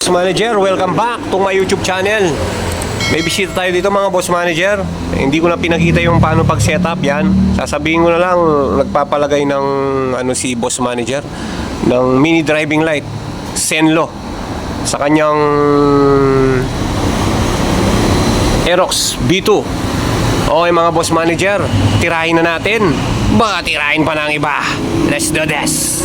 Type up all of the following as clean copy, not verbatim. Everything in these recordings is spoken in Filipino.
boss manager, welcome back to my YouTube channel. May bisita tayo dito mga boss manager. Hindi ko na pinakita yung paano pag setup yan. Sasabihin ko na lang, nagpapalagay ng si boss manager ng mini driving light Senlo sa kanyang Aerox B2. Okay mga boss manager, tirahin na natin. Baka tirahin pa ng iba. Let's do this.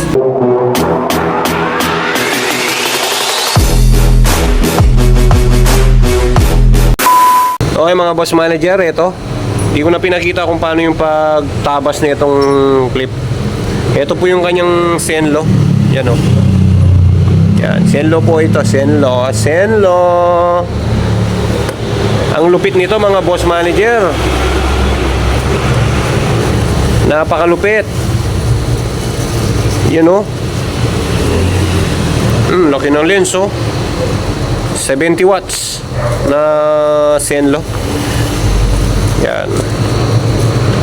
Okay mga boss manager, ito. Hindi ko na pinakita kung paano yung pagtabas na itong clip. Ito po yung kanyang Senlo. Yan o. Yan, Senlo po ito. Senlo. Ang lupit nito mga boss manager. Napakalupit. Yan o. Laki ng lens o. 70 watts na Senlo. Yan.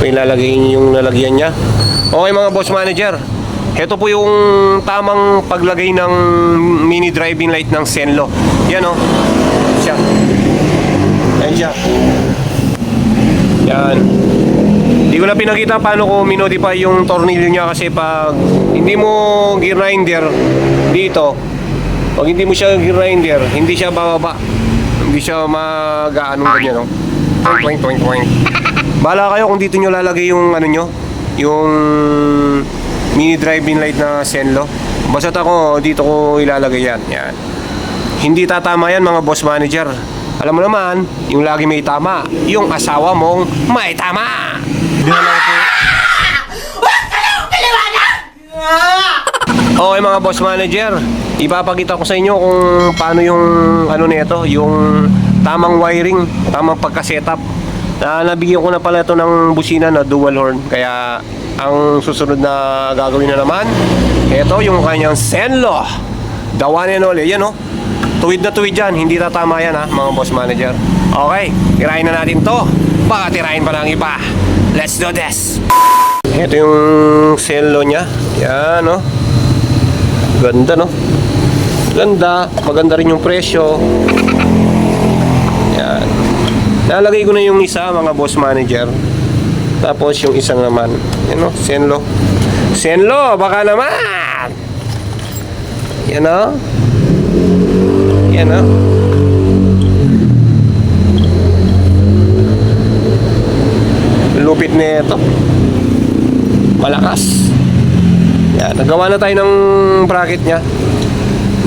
Ito yung lalagyan niya. Okay mga boss manager, ito po yung tamang paglagay ng mini driving light ng Senlo. Yan o. Siya. Yan siya. Yan. Hindi ko na pinakita paano ko minodify yung tornilyo niya, kasi pag hindi mo grinder dito, pag hindi mo siya grinder, hindi siya bababa. Hindi siya mag-aanong ganyan, no? Twing. Bahala kayo kung dito nyo lalagay yung yung mini driving light na Senlo. Basta't ako, dito ko ilalagay yan. Yan. Hindi tatama yan mga boss manager. Alam mo naman, yung lagi may tama, yung asawa mong may tama. Okay mga boss manager, ipapakita ko sa inyo kung paano yung nito, yung tamang wiring, tamang pagka-setup. Nabigyan ko na pala ito ng busina na dual horn, kaya ang susunod na gagawin na naman, ito yung kanyang Senlo, the one and only. Yan o, tuwid na tuwid yan, hindi tatama yan ha mga boss manager. Okay, tirahin na natin to, baka tirahin pa ng iba. Let's do this. Ito yung Senlo nya. Yan o, ganda no, ganda, maganda rin yung presyo. Yan, nalagay ko na yung isa mga boss manager. Tapos yung isang naman, yan o, Senlo, baka naman. Yan o, yan o. Lupit na ito, malakas. Yan, nagawa na tayo ng bracket nya,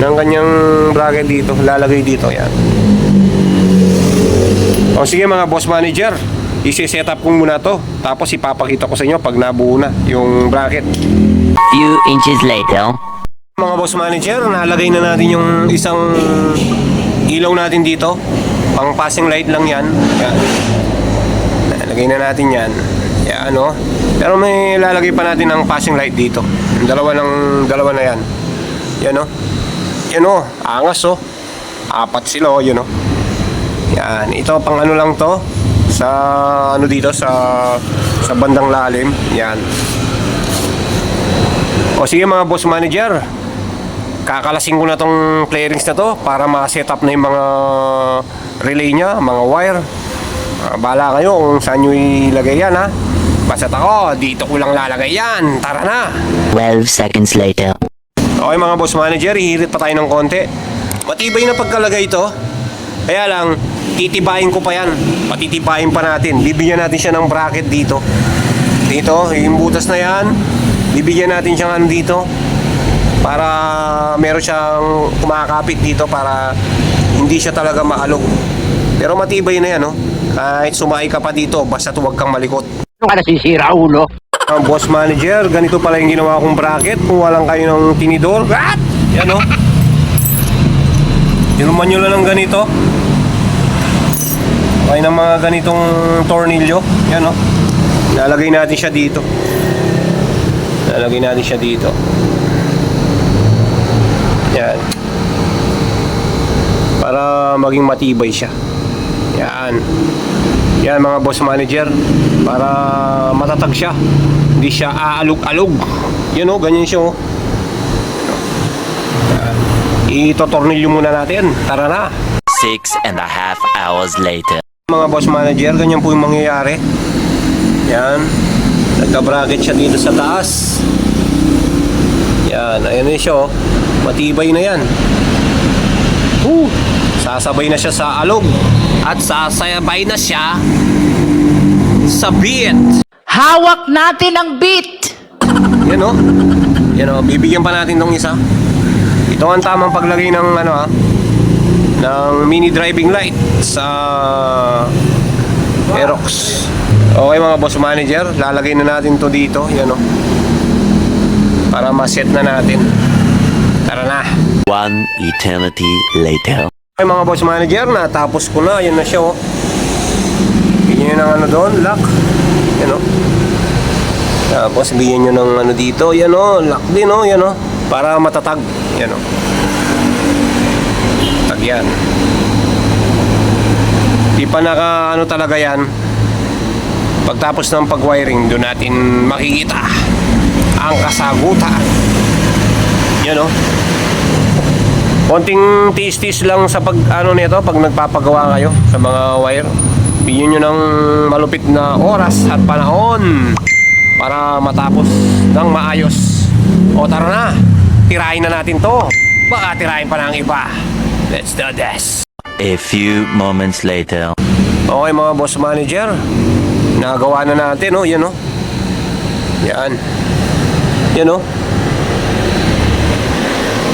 ng kanyang bracket dito, lalagay dito. Yan. O sige mga boss manager, isi-set up ko muna to, tapos ipapakita ko sa inyo pag nabuo na yung bracket. Few inches later. Mga boss manager, nalagay na natin yung isang ilaw natin dito. Pang passing light lang yan. Yan. Nalagay na natin yan. Yan o. Pero may lalagay pa natin ng passing light dito. Dalawa na yan. Yan o. Yan o. Angas o. 4 sila o. Yun o. Yan. Ito pang lang to. Sa dito. Sa bandang lalim. Yan. O sige mga boss manager, kakalasing ko na tong clearings na to para ma-set up na yung mga relay nya, mga wire. Bahala kayo kung saan nyo ilagay yan ha. Basta't ako, dito ko lang lalagay yan. Tara na. 12 seconds later. Okay mga boss manager, ihirit pa tayo ng konti. Matibay na pagkalagay ito. Kaya lang, titibayin ko pa yan. Patitibayin pa natin. Bibigyan natin siya ng bracket dito. Dito, yung butas na yan, bibigyan natin siya dito para meron siyang kumakapit dito para hindi siya talaga maalog. Pero matibay na yan, no? Kahit sumakay ka pa dito, basta huwag kang malikot. Ano ka nasisira, ulo? Ang boss manager, ganito pala yung ginawa kong bracket. Kung walang kayo ng tinidor, yan o. Tinuman nyo lang ng ganito. Okay, ng mga ganitong tornilyo. Yan o. Lalagay natin siya dito. Yan. Para maging matibay siya. Yan. Yan mga boss manager, para matatag siya, hindi siya aalog-alog. Yan o, ganyan siya o. itotornilyo muna natin. Tara na. 6.5 hours later. Mga boss manager, ganyan po yung mangyayari. Yan. Nagka-bracket siya dito sa taas. Yan, ayan na siya oh. Matibay na yan. Sasabay na siya sa alog. At sasabay na siya sa beat. Hawak natin ang beat! Yan o. Yan o. Bibigyan pa natin tong isa. Ito ang tamang paglagay ng ano ng mini driving light sa Aerox. Okay mga boss manager, lalagay na natin to dito. Yan o. Para ma-set na natin. Tara na. 1 eternity later. Okay mga boss manager, natapos ko na. Yan na siya o. Bigyan nyo ng ano doon, lock. Yan o. Tapos bigyan nyo ng ano dito. Yan o, lock din o. Yan o. Para matatag. Yan o. Tag yan. Di pa naka ano talaga yan. Pagtapos ng pag-wiring, doon natin makikita ang kasagutan. Yan o. Konting tiis-tiis lang sa pag ano nito, pag nagpapagawa kayo sa mga wire. Bigyan nyo ng malupit na oras at panahon para matapos ng maayos. O tara na, tirahin na natin to. Baka tirahin pa ng iba. Let's do this. A few moments later. Okay mga boss manager, nagawa na natin oh, yan oh. Yan. Yan oh.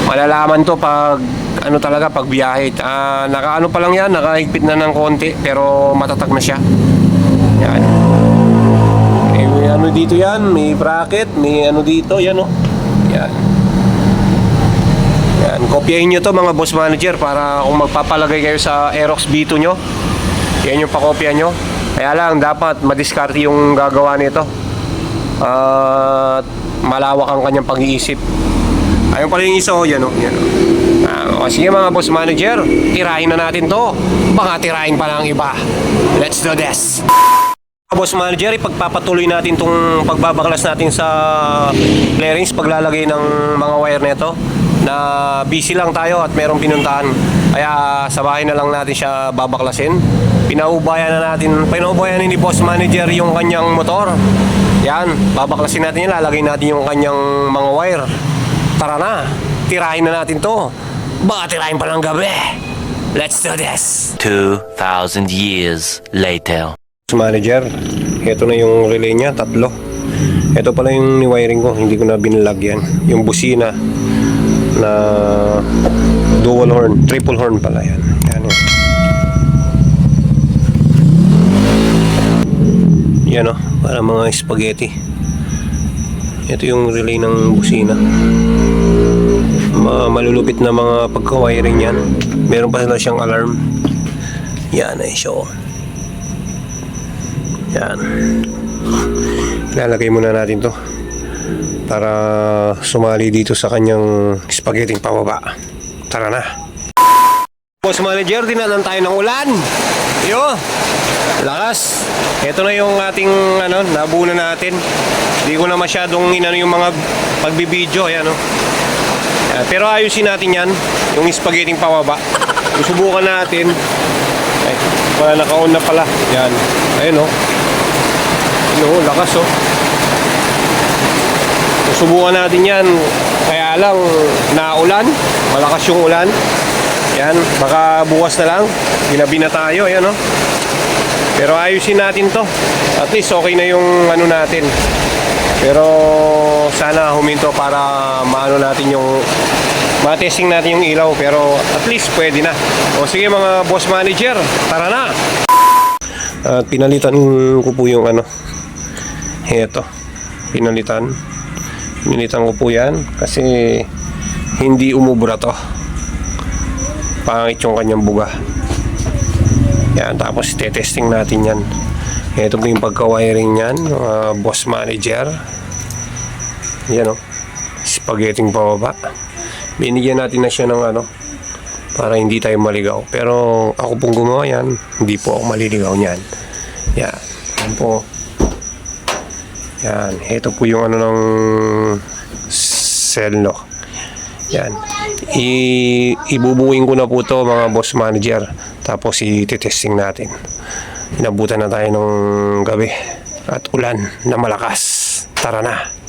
Malalaman to pag ano talaga pag biyahe. Naka ano pa lang yan, nakahigpit na ng konti pero matatag na siya. Yan. May ano dito yan, may bracket, may ano dito, yan oh. Yan. Yan, kopyahin nyo to mga boss manager para kung magpapalagay kayo sa Aerox B2 nyo. Yan yung pakopya nyo. Kaya lang dapat madiskarte yung gagawa nito. At malawak ang kanyang pag-iisip. Ayun pala yung isa, yan o. Yan o. Sige mga boss manager, tirahin na natin to. Baka tirahin pa ng iba. Let's do this. Boss manager, ipagpapatuloy natin tong pagbabaklas natin sa clearings, paglalagay ng mga wire nito. Na busy lang tayo at merong pinuntahan. Kaya sa bahay na lang natin siya babaklasin. Pinaubayan ni boss manager yung kanyang motor. Yan, babaklasin natin yan, lalagay natin yung kanyang mga wire. Tara na, tirahin na natin to. Baka tirahin pa ng gabi. Let's do this. 2,000 years later. Manager, ito na yung relay niya, 3. Ito pala yung ni-wiring ko, hindi ko na binalagyan. Yung busina na dual horn, triple horn pala yan. Yan o. Yan o, para mga spaghetti. Ito yung relay ng busina. Malulupit na mga pagka-wiring yan. Meron pa sila siyang alarm. Yan ay show. Yan. Ilalagay muna natin to para sumali dito sa kanyang spaghetti pababa. Tara na. Boss manager, dinalan tayo ng ulan. Yo, lakas. Ito na yung ating ano, nabunan natin. Hindi ko na masyadong inano yung mga pagbibideo. Ayan o. Pero ayusin natin yan, yung spaghetti pababa. Susubukan natin. Ay, wala naka-on na pala. Yan. Ayun o. Ano, lakas o. Susubukan natin yan. Kaya lang, naulan. Malakas yung ulan. Yan, baka bukas na lang. Ginabi na tayo, ayan o. Pero ayusin natin to. At least okay na yung ano natin. Pero sana huminto para maano natin yung matesting natin yung ilaw. Pero at least pwede na. O sige mga boss manager, tara na. At pinalitan ko po yung ano. Eto, pinalitan ko po yan kasi hindi umubra to. Pangit yung kanyang buga. Yan, tapos testing natin yan. Ito po yung pagka-wiring yan, boss manager. Yan o, spaghetti pababa. Binigyan natin na siya ng ano para hindi tayo maligaw. Pero ako pong gumawa yan, hindi po ako maliligaw niyan. Yan, yan po. Yan, ito po yung ano ng cell lock. Yan, ibubuin ko na po to mga boss manager. Tapos i-testing natin. Inabutan na tayo ng gabi at ulan na malakas. Tara na.